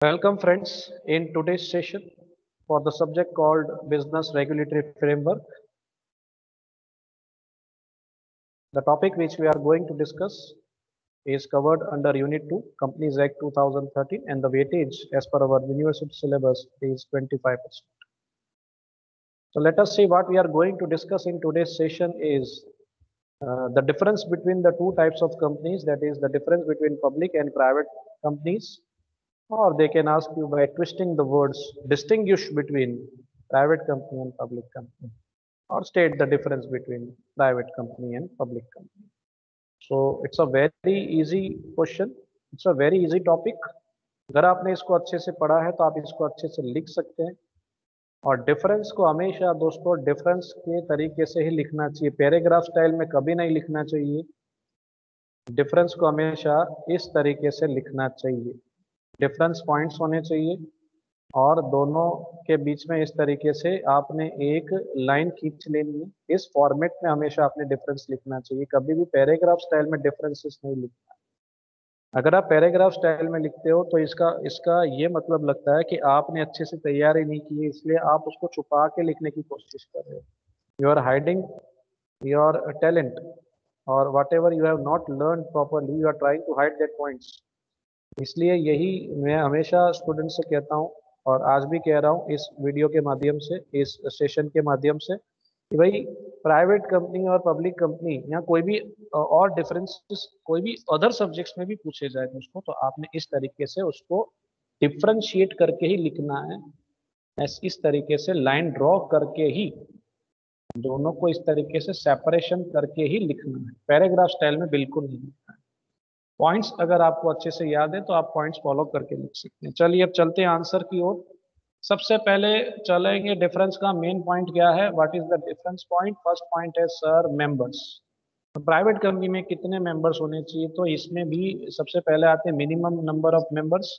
Welcome friends in today's session for the subject called Business Regulatory Framework. The topic which we are going to discuss is covered under Unit 2, Companies Act 2013, and the weightage as per our university syllabus is 25%. So let us see what we are going to discuss in today's session is the difference between the two types of companies, that is the difference between public and private companies, or they can ask you by twisting the words, distinguish between private company and public company, or state the difference between private company and public company. So it's a very easy question. It's a very easy topic. अगर आपने इसको अच्छे से पढ़ा है तो आप इसको अच्छे से लिख सकते हैं। और डिफरेंस को हमेशा दोस्तों डिफरेंस के तरीके से ही लिखना चाहिए, पैराग्राफ स्टाइल में कभी नहीं लिखना चाहिए। डिफरेंस को हमेशा इस तरीके से लिखना चाहिए, डिफरेंस पॉइंट्स होने चाहिए और दोनों के बीच में इस तरीके से आपने एक लाइन खींच लेनी है। इस फॉर्मेट में हमेशा आपने डिफरेंस लिखना चाहिए, कभी भी पैराग्राफ स्टाइल में डिफरेंसेस नहीं लिखना। अगर आप पैराग्राफ स्टाइल में लिखते हो तो इसका इसका ये मतलब लगता है कि आपने अच्छे से तैयारी नहीं की है, इसलिए आप उसको छुपा के लिखने की कोशिश कर रहे हो। You are hiding your talent और whatever you have not learn properly, you are trying to hide that points. इसलिए यही मैं हमेशा स्टूडेंट से कहता हूँ और आज भी कह रहा हूँ इस वीडियो के माध्यम से, इस सेशन के माध्यम से, कि भाई प्राइवेट कंपनी और पब्लिक कंपनी या कोई भी और डिफरेंसेस कोई भी अदर सब्जेक्ट्स में भी पूछे जाए उसको, तो आपने इस तरीके से उसको डिफ्रेंशिएट करके ही लिखना है। इस तरीके से लाइन ड्रॉ करके ही दोनों को इस तरीके से सेपरेशन करके ही लिखना है, पैराग्राफ स्टाइल में बिल्कुल नहीं लिखना है। पॉइंट्स अगर आपको अच्छे से याद है तो आप पॉइंट्स फॉलो करके लिख सकते हैं। चलिए अब चलते हैं आंसर की ओर। सबसे पहले चलेंगे डिफरेंस का मेन पॉइंट क्या है, what is the difference point. First point है सर मेंबर्स। प्राइवेट कंपनी में कितने मेंबर्स होने चाहिए, तो इसमें भी सबसे पहले आते हैं minimum number of members.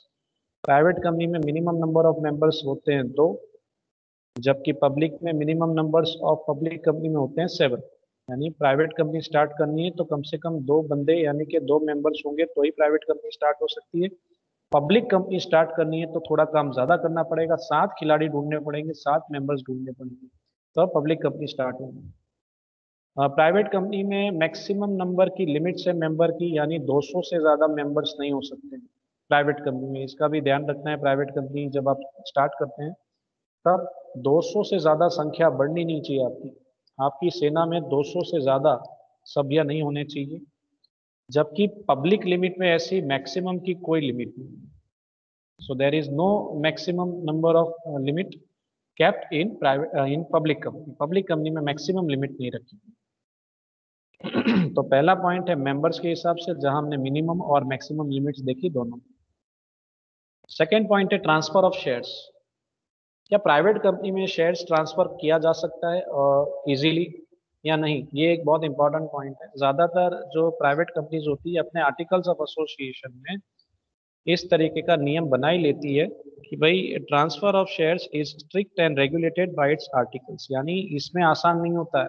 Private company में मिनिमम नंबर ऑफ मेंबर्स होते हैं 2, जबकि पब्लिक में minimum numbers of public company में होते हैं 7। यानी प्राइवेट कंपनी स्टार्ट करनी है तो कम से कम 2 बंदे यानी कि 2 मेंबर्स होंगे तो ही प्राइवेट कंपनी स्टार्ट हो सकती है। पब्लिक कंपनी स्टार्ट करनी है तो थोड़ा काम ज़्यादा करना पड़ेगा, 7 खिलाड़ी ढूंढने पड़ेंगे, 7 मेंबर्स ढूंढने पड़ेंगे तो पब्लिक कंपनी स्टार्ट होगी। प्राइवेट कंपनी में मैक्सिमम नंबर की लिमिट्स है मेंबर की, यानी 200 से ज़्यादा मेंबर्स नहीं हो सकते प्राइवेट कंपनी में। इसका भी ध्यान रखना है। प्राइवेट कंपनी जब आप स्टार्ट करते हैं तब 200 से ज़्यादा संख्या बढ़नी नहीं चाहिए आपकी। आपकी सेना में 200 से ज़्यादा सभ्य नहीं होने चाहिए, जबकि पब्लिक लिमिट में ऐसी मैक्सिमम की कोई लिमिट नहीं है। So there is no maximum number of limit kept in private in public company. Public company में मैक्सिमम लिमिट नहीं रखी। तो पहला पॉइंट है मेंबर्स के हिसाब से, जहां हमने मिनिमम और मैक्सिमम लिमिट्स देखी दोनों। सेकेंड पॉइंट है ट्रांसफर ऑफ शेयर्स। क्या प्राइवेट कंपनी में शेयर्स ट्रांसफर किया जा सकता है इजीली या नहीं, ये एक बहुत इंपॉर्टेंट पॉइंट है। ज़्यादातर जो प्राइवेट कंपनीज होती है अपने आर्टिकल्स ऑफ एसोसिएशन में इस तरीके का नियम बनाई लेती है कि भाई transfer of shares is strict and regulated by it's articles. यानी इसमें आसान नहीं होता है।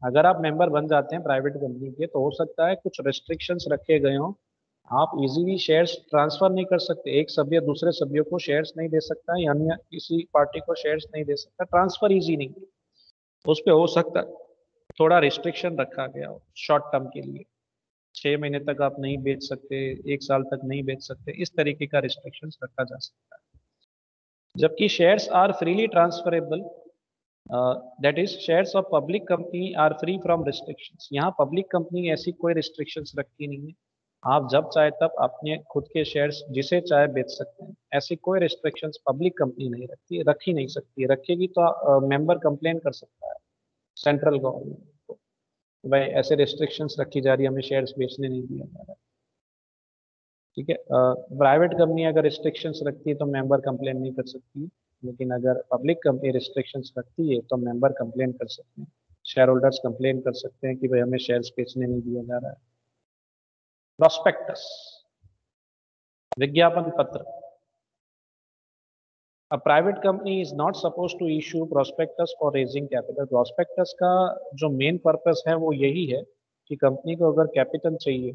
अगर आप मेंबर बन जाते हैं प्राइवेट कंपनी के तो हो सकता है कुछ रेस्ट्रिक्शंस रखे गए हों, आप इजीली शेयर्स ट्रांसफर नहीं कर सकते। एक सभ्य दूसरे सभ्यों को शेयर्स नहीं दे सकता, यानी किसी पार्टी को शेयर्स नहीं दे सकता। ट्रांसफर इजी नहीं, उस पर हो सकता है थोड़ा रिस्ट्रिक्शन रखा गया हो शॉर्ट टर्म के लिए, 6 महीने तक आप नहीं बेच सकते, 1 साल तक नहीं बेच सकते, इस तरीके का रिस्ट्रिक्शन रखा जा सकता है। जबकि shares are freely transferable, that is shares of public company are free from restrictions. यहाँ पब्लिक कंपनी ऐसी कोई रिस्ट्रिक्शंस रखती नहीं है, आप जब चाहे तब अपने खुद के शेयर्स जिसे चाहे बेच सकते हैं। ऐसी कोई रिस्ट्रिक्शंस पब्लिक कंपनी नहीं रखती, रखी नहीं सकती। रखेगी तो मेंबर कंप्लेन कर सकता है सेंट्रल गवर्नमेंट को, भाई ऐसे रिस्ट्रिक्शंस रखी जा रही है, हमें शेयर्स बेचने नहीं दिया जा रहा है। ठीक है, प्राइवेट कंपनी अगर रिस्ट्रिक्शंस रखती है तो मेंबर कंप्लेन नहीं कर सकती, लेकिन अगर पब्लिक कंपनी रिस्ट्रिक्शंस रखती है तो मेंबर कंप्लेन कर सकते हैं, शेयर होल्डर्स कंप्लेन कर सकते हैं कि भाई हमें शेयर्स बेचने नहीं दिया जा रहा है। प्रोस्पेक्टस, विज्ञापन पत्र। A private company is not supposed to issue prospectus for raising capital. Prospectus का जो मेन पर्पस है वो यही है कि कंपनी को अगर कैपिटल चाहिए,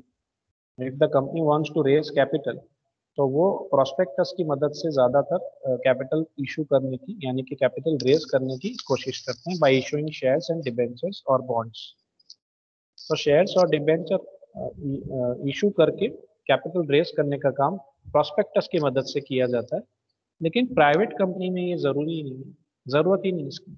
if the company wants to raise capital, तो वो प्रोस्पेक्टस की मदद से ज़्यादातर कैपिटल इशू करने की यानी कि कैपिटल रेज करने की कोशिश करते हैं bye issuing shares and debentures और बॉन्ड्स। तो शेयर्स और डिबेंचर इशू करके कैपिटल रेज करने का काम प्रोस्पेक्टस की मदद से किया जाता है, लेकिन प्राइवेट कंपनी में ये जरूरी नहीं है, जरूरत ही नहीं इसकी।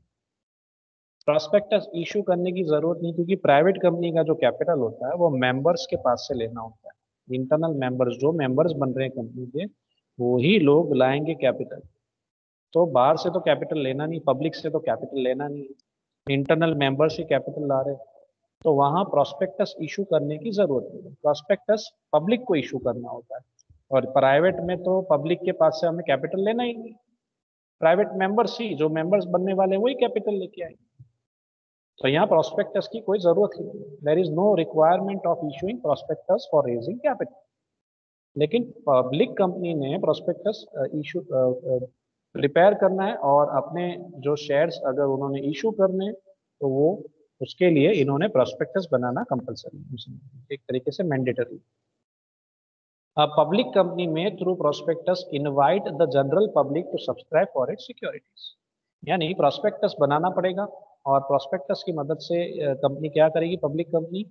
प्रोस्पेक्टस इशू करने की जरूरत नहीं, क्योंकि प्राइवेट कंपनी का जो कैपिटल होता है वो मेंबर्स के पास से लेना होता है। इंटरनल मेंबर्स, जो मेंबर्स बन रहे हैं कंपनी के, वो ही लोग लाएंगे कैपिटल। तो बाहर से तो कैपिटल लेना नहीं, पब्लिक से तो कैपिटल लेना नहीं, इंटरनल मेंबर्स ही कैपिटल ला रहे हैं। तो वहाँ प्रोस्पेक्टस इशू करने की जरूरत नहीं है, प्रोस्पेक्टस पब्लिक को इशू करना होता है। और प्राइवेट में तो पब्लिक के पास से हमें कैपिटल लेना ही नहीं, प्राइवेट मेंबर्स ही, जो मेंबर्स बनने वाले हैं वही कैपिटल लेके आएंगे। तो यहाँ प्रोस्पेक्टस की कोई जरूरत ही नहीं, there is no requirement of issuing prospectus for raising capital. लेकिन पब्लिक कंपनी ने प्रोस्पेक्टस इशू प्रिपेयर करना है, और अपने जो शेयर्स अगर उन्होंने इशू करने हैं, तो वो उसके लिए इन्होंने प्रोस्पेक्टस बनाना कंपलसरी, एक तरीके से मैंडेटरी। पब्लिक कंपनी में through prospectus invite the general public to subscribe for its securities. यानी प्रोस्पेक्टस बनाना पड़ेगा, और प्रोस्पेक्टस की मदद से कंपनी क्या करेगी, पब्लिक कंपनी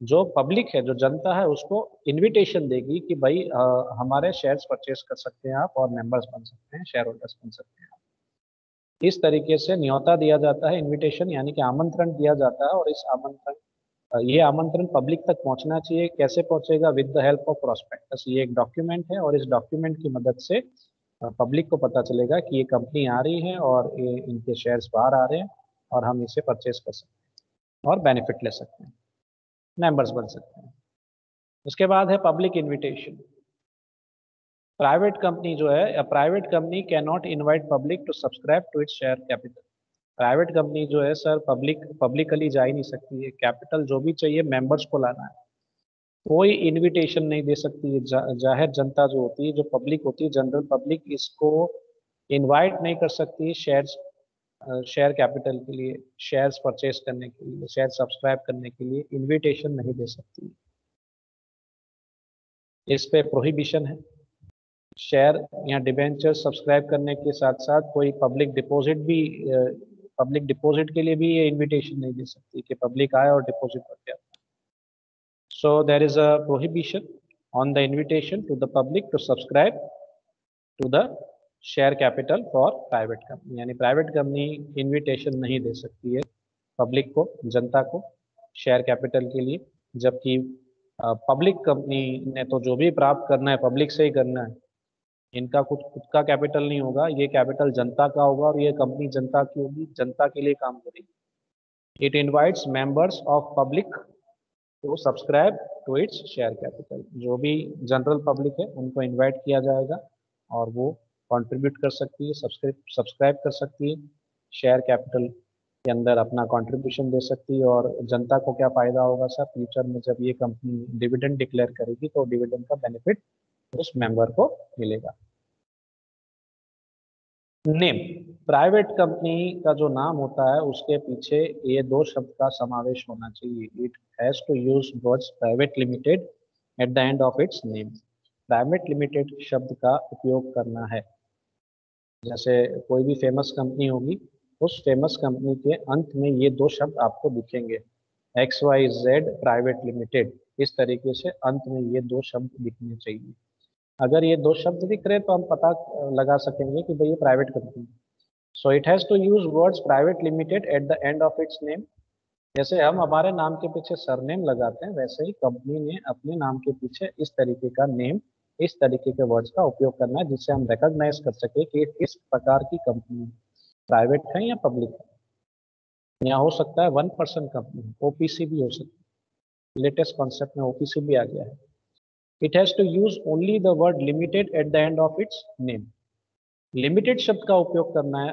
जो पब्लिक है, जो जनता है, उसको इनविटेशन देगी कि भाई हमारे शेयर्स परचेस कर सकते हैं आप, और मेंबर्स बन सकते हैं, शेयर होल्डर्स बन सकते हैं। इस तरीके से न्योता दिया जाता है, इनविटेशन यानी कि आमंत्रण दिया जाता है, और इस ये आमंत्रण पब्लिक तक पहुंचना चाहिए। कैसे पहुंचेगा? With the help of prospectus. ये एक डॉक्यूमेंट है, और इस डॉक्यूमेंट की मदद से पब्लिक को पता चलेगा कि ये कंपनी आ रही है और ये इनके शेयर्स बाहर आ रहे हैं, और हम इसे परचेस कर सकते हैं और बेनिफिट ले सकते हैं, मेंबर्स बन सकते हैं। उसके बाद है पब्लिक इनविटेशन। प्राइवेट कंपनी जो है, private company can not invite public to subscribe to its share capital. Private company जो है सर, पब्लिकली जा ही नहीं सकती है, कैपिटल जो भी चाहिए मेंबर्स को लाना है, कोई इनविटेशन नहीं दे सकती है। जाहिर जनता जो होती है, जो पब्लिक होती है, जनरल पब्लिक, इसको इनवाइट नहीं कर सकती शेयर्स, शेयर कैपिटल के लिए, शेयर्स परचेस करने के लिए, शेयर सब्सक्राइब करने के लिए इनविटेशन नहीं दे सकती। इस पे प्रोहिबिशन है। शेयर या डिबेंचर सब्सक्राइब करने के साथ साथ कोई पब्लिक डिपॉजिट के लिए भी ये इनविटेशन नहीं दे सकती कि पब्लिक आए और डिपॉजिट करके आए। So there is a prohibition on the invitation to the public to subscribe to the share capital for private company। यानी प्राइवेट कंपनी इनविटेशन नहीं दे सकती है पब्लिक को, जनता को, शेयर कैपिटल के लिए। जबकि पब्लिक कंपनी ने तो जो भी प्राप्त करना है पब्लिक से ही करना है, इनका कुछ खुद का कैपिटल नहीं होगा, ये कैपिटल जनता का होगा, और ये कंपनी जनता की होगी, जनता के लिए काम करेगी। It invites members of public to subscribe to its share capital. जो भी जनरल पब्लिक है उनको इनवाइट किया जाएगा, और वो कंट्रीब्यूट कर सकती है, सब्सक्राइब कर सकती है, शेयर कैपिटल के अंदर अपना कंट्रीब्यूशन दे सकती है। और जनता को क्या फ़ायदा होगा सर, फ्यूचर में जब ये कंपनी डिविडेंड डिक्लेयर करेगी तो डिविडेंड का बेनिफिट उस मेंबर को मिलेगा। नेम, प्राइवेट कंपनी का जो नाम होता है उसके पीछे ये दो शब्द का समावेश होना चाहिए। It has to use words private limited at the end of its name. Private limited शब्द का उपयोग करना है। जैसे कोई भी फेमस कंपनी होगी, उस फेमस कंपनी के अंत में ये दो शब्द आपको दिखेंगे, XYZ प्राइवेट लिमिटेड। इस तरीके से अंत में ये दो शब्द दिखने चाहिए। अगर ये दो शब्द दिख रहे हैं तो हम पता लगा सकेंगे कि भाई ये प्राइवेट कंपनी है। So it has to use words private limited at the end of its name. जैसे हम हमारे नाम के पीछे सरनेम लगाते हैं, वैसे ही कंपनी ने अपने नाम के पीछे इस तरीके का नेम, इस तरीके के वर्ड्स का उपयोग करना है, जिससे हम रिकॉग्नाइज कर सके कि किस प्रकार की कंपनी, प्राइवेट है या पब्लिक है। या हो सकता है 1% कंपनी, ओपीसी भी हो सकती है। लेटेस्ट कॉन्सेप्ट में ओपीसी भी आ गया है। It has to use only the word limited at the end of its name. Limited शब्द का उपयोग करना है।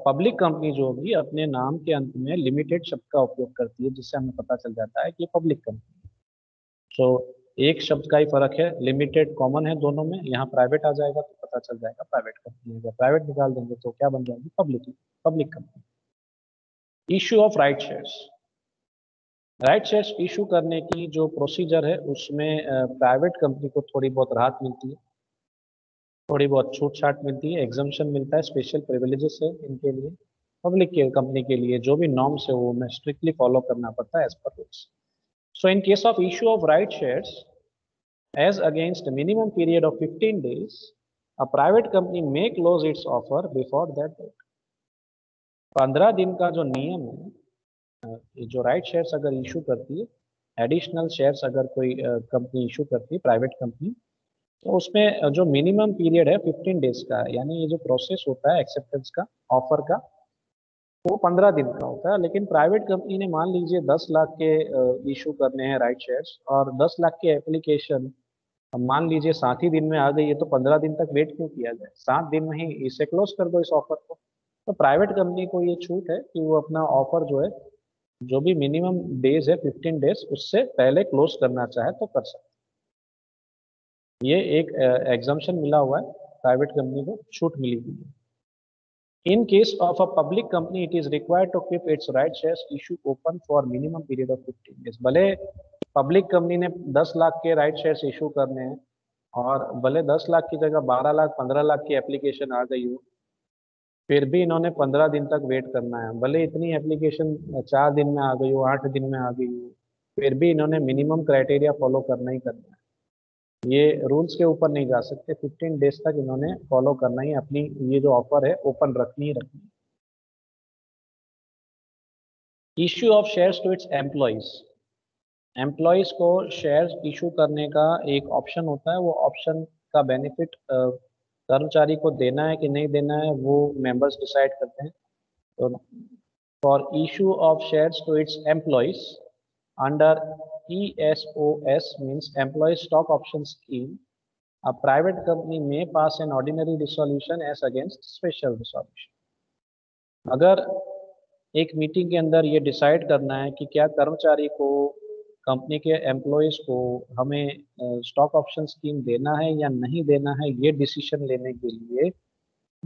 पब्लिक कंपनी जो होगी अपने नाम के अंत में लिमिटेड शब्द का उपयोग करती है, जिससे हमें पता चल जाता है कि पब्लिक कंपनी। सो एक शब्द का ही फर्क है, लिमिटेड कॉमन है दोनों में। यहाँ प्राइवेट आ जाएगा तो पता चल जाएगा प्राइवेट कंपनी। अगर प्राइवेट निकाल देंगे तो क्या बन जाएगी? Public company. Issue of right shares. Right shares issue करने की जो प्रोसीजर है उसमें प्राइवेट कंपनी को थोड़ी बहुत राहत मिलती है। थोड़ी बहुत छूट छाट मिलती है, एग्जम्पशन मिलता है, स्पेशल प्रिविलेजेस है इनके लिए। पब्लिक के कंपनी के लिए जो भी नॉर्म्स है वो हमें स्ट्रिक्टली फॉलो करना पड़ता है as per rules. So in case of issue of right shares as against a minimum period of 15 days, a private company may close its offer before that date. 15 दिन का जो नियम है, ये जो राइट शेयर्स अगर इशू करती है, एडिशनल शेयर्स अगर कोई कंपनी इशू करती है, प्राइवेट कंपनी, तो उसमें जो मिनिमम पीरियड है 15 डेज का है, यानी ये जो प्रोसेस होता है एक्सेप्टेंस का, ऑफर का, वो 15 दिन का होता है। लेकिन प्राइवेट कंपनी ने मान लीजिए 10 लाख के इशू करने हैं राइट शेयर्स, और 10 लाख के एप्लीकेशन अब मान लीजिए 7 ही दिन में आ गई है, तो 15 दिन तक वेट क्यों किया जाए, 7 दिन में ही इसे क्लोज कर दो इस ऑफर को। तो प्राइवेट कंपनी को ये छूट है कि वो अपना ऑफर जो है, जो भी मिनिमम डेज है 15 डेज, उससे पहले क्लोज करना चाहे तो कर सकते हैं। ये एक एग्जाम्पशन मिला हुआ है, प्राइवेट कंपनी को छूट मिली हुई है। In case of a public company, it is required to keep its right shares issue open for minimum period of 15 days. भले पब्लिक कंपनी ने 10 लाख के राइट शेयर्स इशू करने हैं, और भले 10 लाख की जगह 12 लाख 15 लाख की एप्लीकेशन आ गई हो, फिर भी इन्होंने 15 दिन तक वेट करना है। भले इतनी एप्लीकेशन 4 दिन में आ गई हो, 8 दिन में आ गई हो, फिर भी इन्होंने मिनिमम क्राइटेरिया फॉलो करना ही करना है। ये रूल्स के ऊपर नहीं जा सकते, 15 डेज तक इन्होंने फॉलो करना ही, अपनी ये जो ऑफर है ओपन रखनी ही रखनी। Issue of shares to its employees, employees को शेयर्स इशू करने का एक ऑप्शन होता है, वो ऑप्शन का बेनिफिट कर्मचारी को देना है कि नहीं देना है, वो मेंबर्स डिसाइड करते हैं। तो for issue of shares to its employees under ESOS means employee stock option scheme, a private company may pass an ordinary resolution as against special resolution. अगर एक मीटिंग के अंदर ये डिसाइड करना है कि क्या कर्मचारी को, कंपनी के एम्प्लॉयज़ को हमें स्टॉक ऑप्शन स्कीम देना है या नहीं देना है, ये डिसीजन लेने के लिए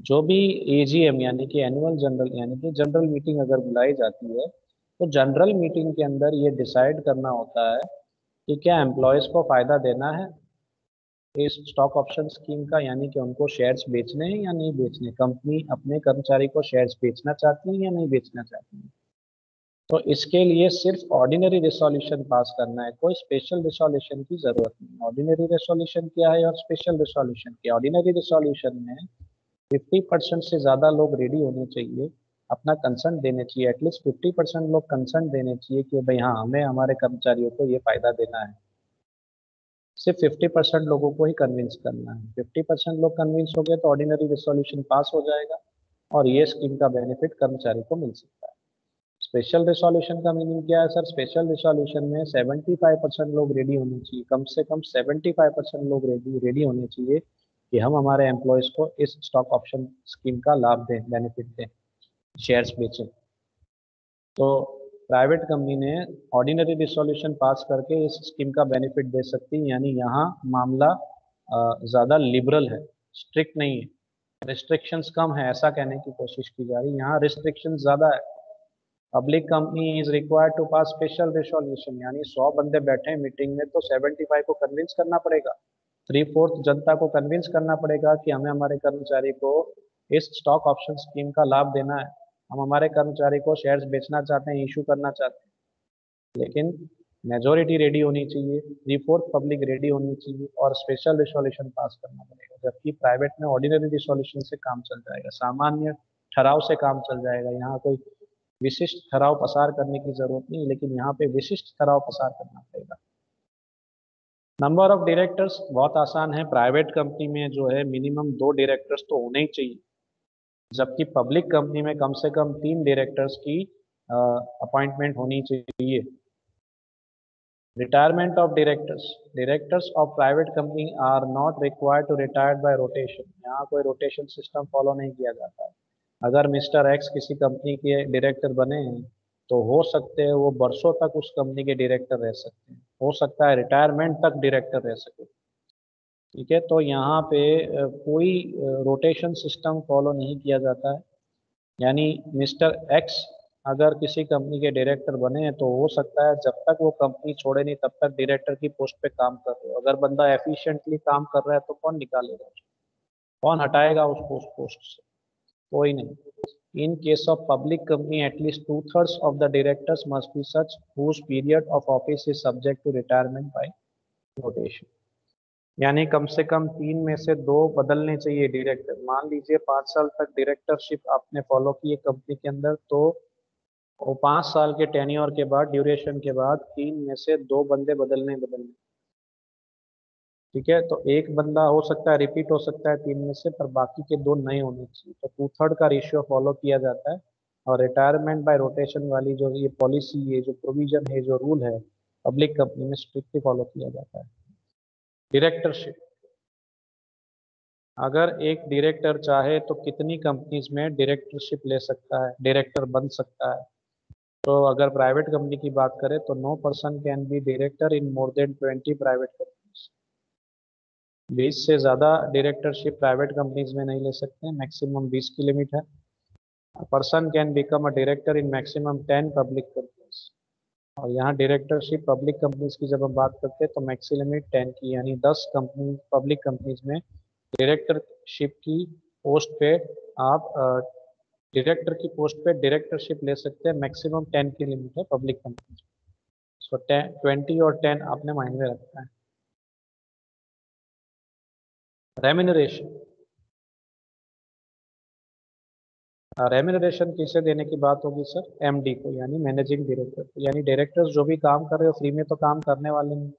जो भी AGM यानी कि एनुअल जनरल यानी कि जनरल मीटिंग अगर बुलाई जाती है, तो जनरल मीटिंग के अंदर ये डिसाइड करना होता है कि क्या एम्प्लॉयज़ को फ़ायदा देना है इस स्टॉक ऑप्शन स्कीम का, यानी कि उनको शेयर्स बेचने हैं या नहीं बेचने, कंपनी अपने कर्मचारी को शेयर्स बेचना चाहती है या नहीं बेचना चाहती है। तो इसके लिए सिर्फ ऑर्डिनरी रेसोल्यूशन पास करना है, कोई स्पेशल रेसोल्यूशन की जरूरत नहीं। ऑर्डिनरी रेसोल्यूशन क्या है और स्पेशल रेसोल्यूशन क्या? ऑर्डिनरी रेसोल्यूशन में 50% से ज़्यादा लोग रेडी होने चाहिए, अपना कंसर्न देने चाहिए, एटलीस्ट 50% लोग कंसर्न देने चाहिए कि भाई हाँ, हमें हमारे कर्मचारियों को ये फ़ायदा देना है। सिर्फ 50% लोगों को ही कन्विंस करना है। 50% लोग कन्विंस हो गए तो ऑर्डिनरी रेसोल्यूशन पास हो जाएगा, और ये स्कीम का बेनिफिट कर्मचारी को मिल सकता है। स्पेशल रिसोल्यूशन का मीनिंग क्या है सर? स्पेशल रिसोल्यूशन में 75% लोग रेडी होने चाहिए, कम से कम 75% लोग रेडी होने चाहिए कि हम हमारे एम्प्लॉयज़ को इस स्टॉक ऑप्शन स्कीम का लाभ दें, बेनिफिट दें, शेयर्स बेचें। तो प्राइवेट कंपनी ने ऑर्डिनरी रिसोल्यूशन पास करके इस स्कीम का बेनिफिट दे सकती है, यानी यहाँ मामला ज़्यादा लिबरल है, स्ट्रिक्ट नहीं है, रिस्ट्रिक्शंस कम है, ऐसा कहने की कोशिश की जा रही है। यहाँ रिस्ट्रिक्शंस ज़्यादा है। Public company is required to pass special resolution, यानी 100 बंदे बैठे हैं मीटिंग में, तो 75 को कन्विंस करना पड़ेगा, 3/4 जनता को कन्विंस करना पड़ेगा कि हमें हमारे कर्मचारी को इस स्टॉक ऑप्शन स्कीम का लाभ देना है, हम हमारे कर्मचारी को शेयर्स बेचना चाहते हैं, इशू करना चाहते हैं। लेकिन मेजोरिटी रेडी होनी चाहिए, 3/4 पब्लिक रेडी होनी चाहिए, और स्पेशल रिसोल्यूशन पास करना पड़ेगा। जबकि प्राइवेट में ऑर्डिनरी रिसोल्यूशन से काम चल जाएगा, सामान्य ठहराव से काम चल जाएगा। यहाँ कोई विशिष्ट ठहराव पसार करने की जरूरत नहीं, लेकिन यहाँ पे विशिष्ट ठहराव पसार करना पड़ेगा। नंबर ऑफ डायरेक्टर्स बहुत आसान है, प्राइवेट कंपनी में जो है मिनिमम 2 डायरेक्टर्स तो होने ही चाहिए, जबकि पब्लिक कंपनी में कम से कम 3 डायरेक्टर्स की अपॉइंटमेंट होनी चाहिए। Retirement of directors, directors of private company are not required to retire by rotation, यहाँ कोई रोटेशन सिस्टम फॉलो नहीं किया जाता है। अगर मिस्टर एक्स किसी कंपनी के डायरेक्टर बने हैं, तो हो सकते हैं वो बरसों तक उस कंपनी के डायरेक्टर रह सकते हैं, हो सकता है रिटायरमेंट तक डायरेक्टर रह सके। ठीक है, तो यहाँ पे कोई रोटेशन सिस्टम फॉलो नहीं किया जाता है। यानी मिस्टर एक्स अगर किसी कंपनी के डायरेक्टर बने हैं, तो हो सकता है जब तक वो कंपनी छोड़े नहीं तब तक डायरेक्टर की पोस्ट पे काम कर रहे हो। अगर बंदा एफिशिएंटली काम कर रहा है तो कौन निकालेगा? कौन हटाएगा उसको उस पोस्ट से? कोई नहीं। In case of public company at least 2/3 of the directors must be such whose period of office is subject to retirement by rotation. यानी कम से कम 3 में से 2 बदलने चाहिए डायरेक्टर। मान लीजिए 5 साल तक डायरेक्टरशिप आपने फॉलो की है कंपनी के अंदर, तो वो 5 साल के टेन्योर के बाद, ड्यूरेशन के बाद 3 में से 2 बंदे बदलने। ठीक है, तो एक बंदा हो सकता है रिपीट हो सकता है 3 में से, पर बाकी के 2 नए होने चाहिए। तो 2/3 का रेशियो फॉलो किया जाता है। और रिटायरमेंट बाय रोटेशन वाली जो ये पॉलिसी, ये जो प्रोविजन है, जो रूल है, पब्लिक कंपनी में स्ट्रिक्टली फॉलो किया जाता है। डायरेक्टरशिप, अगर एक डायरेक्टर चाहे तो कितनी कंपनीज में डायरेक्टरशिप ले सकता है, डायरेक्टर बन सकता है? तो अगर प्राइवेट कंपनी की बात करें तो no person can be director in more than 20 private companies. 20 से ज़्यादा डायरेक्टरशिप प्राइवेट कंपनीज में नहीं ले सकते, मैक्सिमम 20 की लिमिट है। Person can become a director in maximum 10 public companies. और यहाँ डायरेक्टरशिप पब्लिक कंपनीज की जब हम बात करते हैं तो मैक्सी लिमिट 10 की, यानी 10 कंपनी पब्लिक कंपनीज में डायरेक्टरशिप की पोस्ट पे आप डायरेक्टर की पोस्ट पे डायरेक्टरशिप ले सकते हैं। मैक्सिमम 10 की लिमिट है पब्लिक कंपनी। सो 20 और 10 आपने माइंड में रखना है। रेम्यूनरेशन, रेम्यूनरेशन किसे देने की बात होगी सर? एमडी को, यानी मैनेजिंग डायरेक्टर को। यानी डायरेक्टर्स जो भी काम कर रहे हो फ्री में तो काम करने वाले नहीं,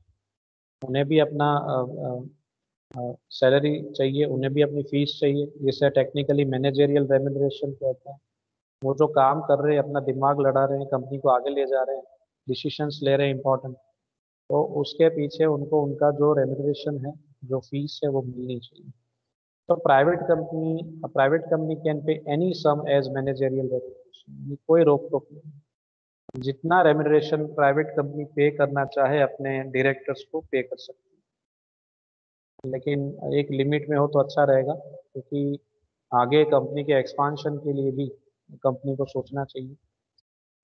उन्हें भी अपना सैलरी चाहिए, उन्हें भी अपनी फीस चाहिए, जिसे टेक्निकली मैनेजेरियल रेम्यूनरेशन कहते हैं। वो जो काम कर रहे हैं, अपना दिमाग लड़ा रहे हैं, कंपनी को आगे ले जा रहे हैं, डिसीशंस ले रहे हैं इंपॉर्टेंट, तो उसके पीछे उनको उनका जो रेम्यूनरेशन है, जो फीस है, वो मिलनी चाहिए। तो private company can pay any sum as managerial remuneration, कोई रोक टोक नहीं। जितना रेम्यूनरेशन प्राइवेट कंपनी पे करना चाहे अपने डायरेक्टर्स को पे कर सकती है, लेकिन एक लिमिट में हो तो अच्छा रहेगा, क्योंकि आगे कंपनी के एक्सपांशन के लिए भी कंपनी को सोचना चाहिए।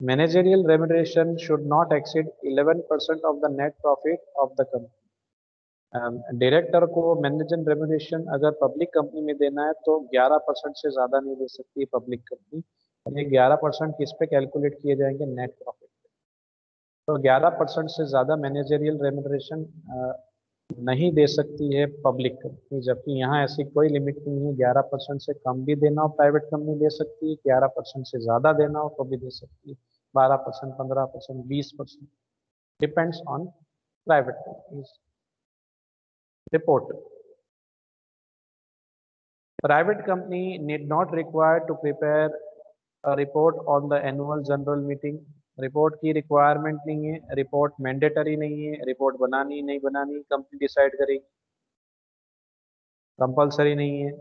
Managerial remuneration should not exceed 11% of the net profit of the company. Director को मैनेजर रेम्यूनरेशन अगर पब्लिक कंपनी में देना है तो 11% से ज़्यादा नहीं दे सकती पब्लिक कंपनी। और ये 11% किस पे कैलकुलेट किए जाएंगे? Net profit. तो 11% से ज़्यादा मैनेजरियल रेम्यूनरेशन नहीं दे सकती है पब्लिक कंपनी, जबकि यहाँ ऐसी कोई लिमिट नहीं है। 11% से कम भी देना हो प्राइवेट कंपनी दे सकती है, 11% से ज़्यादा देना हो तो भी दे सकती है। 12%, 15%, 20%, depends on private companies. Report, private company need not require to prepare a report on the annual general meeting। Report की रिक्वायरमेंट नहीं है, रिपोर्ट मैंडेटरी नहीं है, रिपोर्ट बनानी नहीं बनानी कंपनी डिसाइड करेगी, कंपलसरी नहीं है।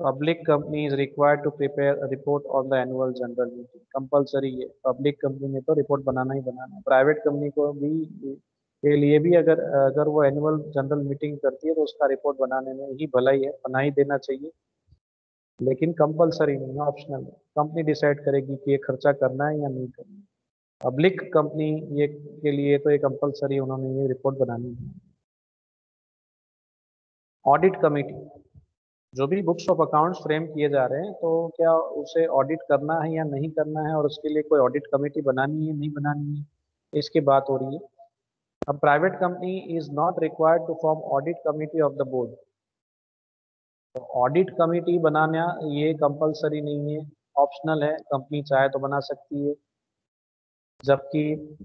Public company is required to prepare report on the annual general meeting, compulsory है। पब्लिक कंपनी में तो रिपोर्ट बनाना ही बनाना है। प्राइवेट कंपनी को भी के लिए भी अगर अगर वो एनुअल जनरल मीटिंग करती है तो उसका रिपोर्ट बनाने में ही भलाई है, बना ही देना चाहिए, लेकिन कंपलसरी नहीं है, ऑप्शनल है। कंपनी डिसाइड करेगी कि ये खर्चा करना है या नहीं करना है। पब्लिक कंपनी ये के लिए तो ये कंपलसरी, उन्होंने ये रिपोर्ट बनानी है। ऑडिट कमेटी, जो भी बुक्स ऑफ अकाउंट्स फ्रेम किए जा रहे हैं, तो क्या उसे ऑडिट करना है या नहीं करना है, और उसके लिए कोई ऑडिट कमेटी बनानी है नहीं बनानी है, इसकी बात हो रही है। अब private company is not required to form audit committee of the board. तो ऑडिट कमेटी बनाना ये कंपलसरी नहीं है, ऑप्शनल है, कंपनी चाहे तो बना सकती है। जबकि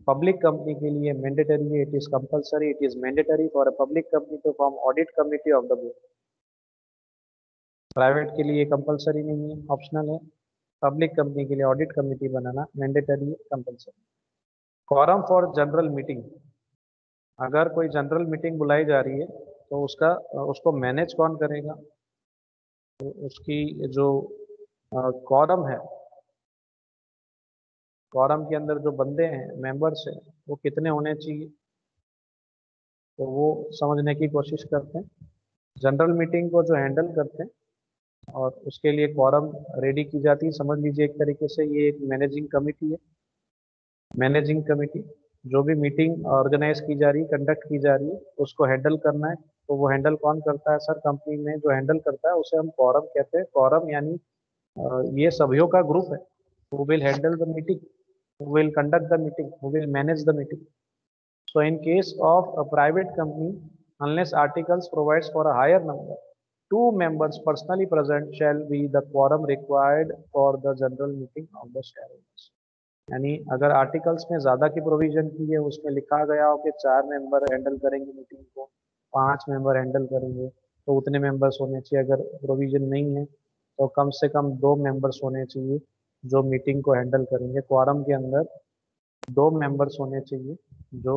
पब्लिक कंपनी के लिए मैंडेटरी है, it is compulsory, it is mandatory for a public company to form audit committee of the board. Private के लिए कंपलसरी नहीं है, ऑप्शनल है। पब्लिक कंपनी के लिए ऑडिट कमेटी बनाना मैंडेटरी है, compulsory. quorum for general meeting, अगर कोई जनरल मीटिंग बुलाई जा रही है तो उसको मैनेज कौन करेगा? तो उसकी जो quorum है, quorum के अंदर जो बंदे हैं, मेंबर्स हैं, वो कितने होने चाहिए, तो वो समझने की कोशिश करते हैं। जनरल मीटिंग को जो हैंडल करते हैं और उसके लिए quorum रेडी की जाती है। समझ लीजिए एक तरीके से ये एक मैनेजिंग कमेटी है। मैनेजिंग कमेटी जो भी मीटिंग ऑर्गेनाइज की जा रही है, कंडक्ट की जा रही है, उसको हैंडल करना है। तो वो हैंडल कौन करता है सर? कंपनी में जो हैंडल करता है उसे हम quorum कहते हैं। quorum यानी ये सभ्यों का ग्रुप है। who will handle the meeting, who will conduct the meeting, who will manage the meeting. So in case of a private company, unless articles provides for a higher number, two members personally present shall be the quorum required for the general meeting of the shareholders. यानी अगर articles में ज्यादा की provision की है, उसमें लिखा गया हो कि 4 मेंबर हैंडल करेंगे मीटिंग को, 5 मेंबर हैंडल करेंगे, तो उतने मेंबर्स होने चाहिए। अगर प्रोविजन नहीं है तो कम से कम 2 मेंबर्स होने चाहिए जो मीटिंग को हैंडल करेंगे। क्वारम के अंदर 2 मेंबर्स होने चाहिए जो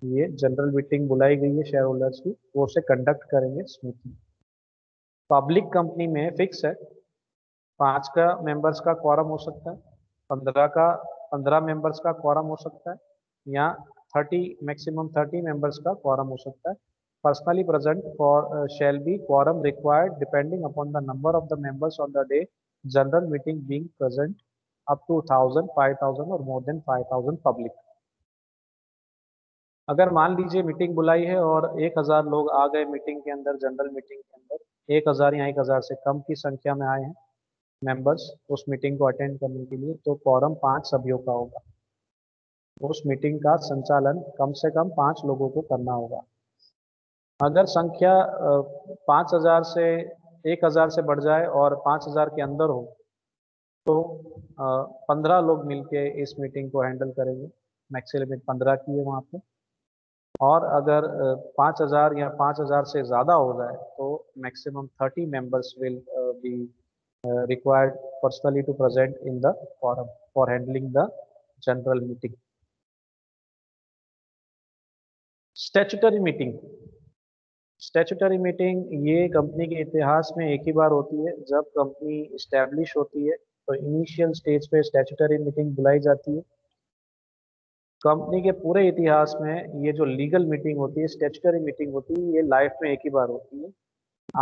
ये जनरल मीटिंग बुलाई गई है शेयर होल्डर्स की, वो उसे कंडक्ट करेंगे स्मूथली। पब्लिक कंपनी में फिक्स है, 5 का मेंबर्स का क्वारम हो सकता है, 15 मेंबर्स का क्वारम हो सकता है, या 30 मेंबर्स का क्वारम हो सकता है। Personally present for shall be quorum required depending upon the number of the members on the day general meeting being present, up to 1000, 5000 और मोर देन 5000 पब्लिक। अगर मान लीजिए मीटिंग बुलाई है और 1000 लोग आ गए मीटिंग के अंदर, जनरल मीटिंग के अंदर 1000 या 1000 से कम की संख्या में आए हैं मेंबर्स उस मीटिंग को अटेंड करने के लिए, तो क्वारम 5 सभ्यों का होगा। उस मीटिंग का संचालन कम से कम 5 लोगों को करना होगा। अगर संख्या 5000 से 1000 से बढ़ जाए और 5000 के अंदर हो तो 15 लोग मिलके इस मीटिंग को हैंडल करेंगे। मैक्सिमम लिमिट 15 की है वहाँ पे। और अगर 5000 या 5000 से ज़्यादा हो जाए तो maximum 30 members will be required personally to present in the forum for handling the general meeting. Statutory meeting, statutory meeting ये कंपनी के इतिहास में एक ही बार होती है। जब कंपनी इस्टेब्लिश होती है तो इनिशियल स्टेज पे स्टैट्यूटरी मीटिंग बुलाई जाती है। कंपनी के पूरे इतिहास में ये जो लीगल मीटिंग होती है, स्टैट्यूटरी मीटिंग होती है, ये लाइफ में एक ही बार होती है।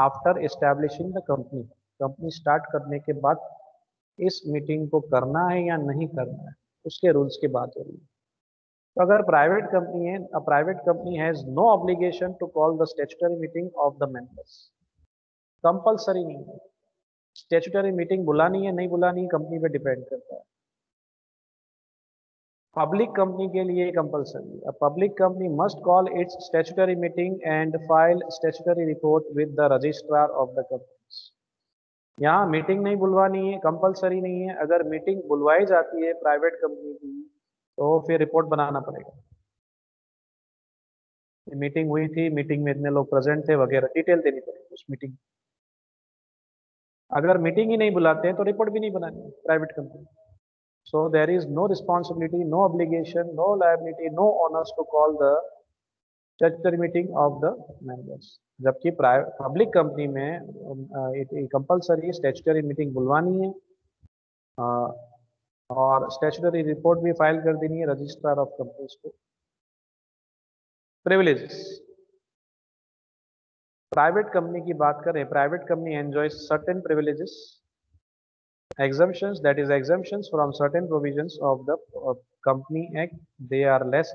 After establishing the company, company start करने के बाद इस मीटिंग को करना है या नहीं करना है, उसके रूल्स की बात हो रही है। तो अगर प्राइवेट कंपनी है, a private company has no obligation to call the statutory meeting of the members. Compulsory नहीं है, स्टैट्यूटरी मीटिंग बुलानी है नहीं बुलानी, कंपनी पे डिपेंड करता है। पब्लिक कंपनी के लिए compulsory, a public company must call it's statutory meeting and file statutory report with the registrar of the company. यहाँ मीटिंग नहीं बुलवानी है, कंपलसरी नहीं है। अगर मीटिंग बुलवाई जाती है प्राइवेट कंपनी की तो फिर रिपोर्ट बनाना पड़ेगा, मीटिंग हुई थी, मीटिंग में इतने लोग प्रेजेंट थे वगैरह, डिटेल देनी पड़ेगी उस मीटिंग। अगर मीटिंग ही नहीं बुलाते हैं तो रिपोर्ट भी नहीं बनानी है private company. So there is no responsibility, no obligation, no liability, no onus to call the statutory meeting of the members. जबकि पब्लिक कंपनी में कंपलसरी स्टैट्यूटरी मीटिंग बुलवानी है और स्टैट्यूटरी रिपोर्ट भी फाइल कर देनी है रजिस्ट्रार ऑफ कंपनीज को। प्रिविलेजेस, प्राइवेट कंपनी की बात करें, private company enjoys certain privileges, exemptions, that is exemptions from certain provisions of the company act, they are less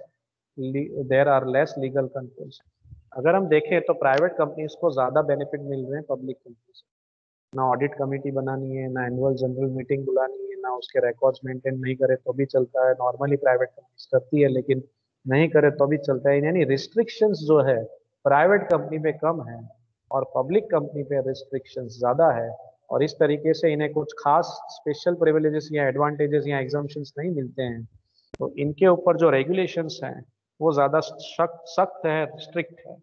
there are less legal controls। अगर हम देखें तो प्राइवेट कंपनीज को ज़्यादा बेनिफिट मिल रहे हैं पब्लिक कंपनी से। ना ऑडिट कमेटी बनानी है, ना एनुअल जनरल मीटिंग बुलानी है, ना उसके रिकॉर्ड्स मेंटेन नहीं करे तो भी चलता है। नॉर्मली प्राइवेट कंपनीज करती है लेकिन नहीं करे तो भी चलता है। यानी रिस्ट्रिक्शंस जो है प्राइवेट कंपनी पे कम है और पब्लिक कंपनी पे रिस्ट्रिक्शंस ज़्यादा है। और इस तरीके से इन्हें कुछ खास स्पेशल प्रिविलेजेस या एडवांटेजेस या एग्जम्पशंस नहीं मिलते हैं। तो इनके ऊपर जो रेगुलेशंस हैं वो ज़्यादा सख्त है, स्ट्रिक्ट है।